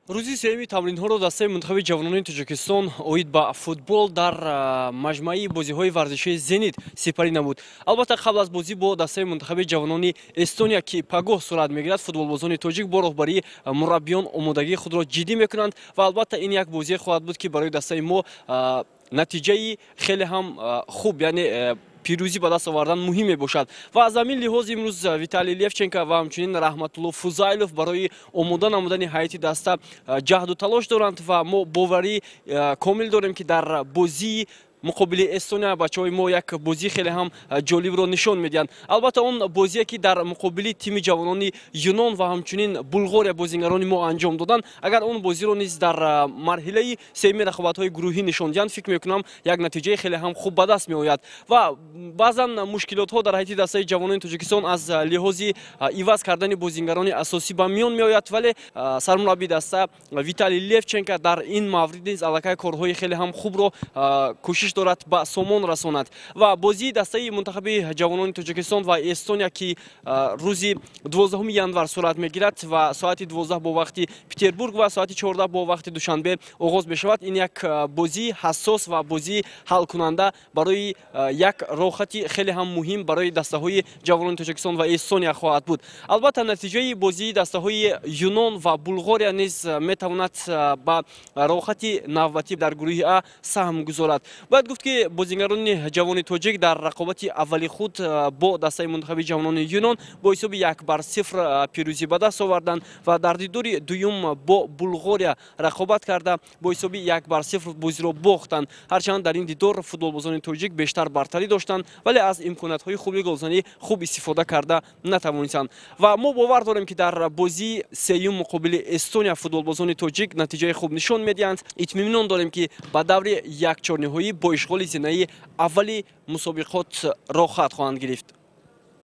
рӯзи сеюми тамринҳоро дастаи мунтахаби ҷавонони Тоҷикистон оид ба футбол дар маҷмӯи бозиҳои варзишии Зенит сипарӣ намуд. Албатта қабл аз бозӣ бо дастаи мунтахаби ҷавонони Эстония ки пагоҳ сурат мегирад, футболбозони тоҷик бо роҳбарии мураббиён омодагии худро ҷиддӣ мекунанд ва албатта ин як бозие хоҳад буд ки барои дастаи мо натиҷаи хеле ҳам хуб, яъне пирӯзӣ ба даст овардан муҳим мебошад. Ва аз ҳамин лиҳоз имрӯз Виталий Левченко ва ҳамчунин Раҳматулло Фузайлов барои омода намудани ҳайати даста ҷаҳду талош доранд ва мо боварӣ комил дорем ки дар бозии муқобили Эстония бачаҳои мо як бозии хеле ҳам ҷолибро нишон медиҳанд. Албатта он бозие ки дар муқобили тими ҷавонони Юнон ва ҳамчунин Булғория бозингарони мо анҷом доданд, агар он бозиро низ дар марҳилаи сеюми рақобатҳои гурӯҳӣ нишон диҳанд, фикр мекунам як натиҷаи хеле ҳам хуб ба даст меояд. Ва баъзан мушкилотҳо дар ҳайати дастаи ҷавонони Тоҷикистон аз лиҳози иваз кардани бозингарони асосӣ ба миён меояд, вале сармураббии даста Виталий Левченко дар ин маврид низ аллакай корҳои хеле ҳам хубро кӯшиш дорад ба сомон расонад. Ва бозии дастаи мунтахаби ҷавонони Тоҷикистон ва Эстония ки рӯзи 12 январ сурат мегирад ва соати 12 бо вақти Петербург ва соати 14 бо вақти Душанбе оғоз мешавад. Ин як бозии ҳассос ва бозии ҳалкунанда барои як роҳхати хеле ҳам муҳим барои дастаҳои ҷавонони Тоҷикистон ва Эстония хоҳад буд. Албатта натиҷаи бозии дастаҳои Юнон ва Булғория низ метавонад ба роҳхати навбатӣ дар гурӯҳи А саҳм гузорад. Бояд гуфт ки бозингарони ҷавони тоҷик дар рақобати аввали худ бо дастаи мунтахаби ҷавонони Юнон бо ҳисоби 1-0 пирӯзӣ ба даст оварданд ва дар дидори дуюм бо Булғория рақобат карда бо ҳисоби 1-0 бозиро бохтанд. Ҳарчанд дар ин дидор футболбозони тоҷик бештар бартарӣ доштанд, вале аз имкониятҳои хуби голзанӣ хуб истифода карда натавонистанд. Ва мо бовар дорем ки дар бозии сеюм муқобили Эстония футболбозони тоҷик натиҷаи хуб нишон медиҳанд. итминон дорем ки ба даври якчорниҳоӣ бо ишғоли зинаи аввали мусобиқот роҳхат хоҳанд гирифт.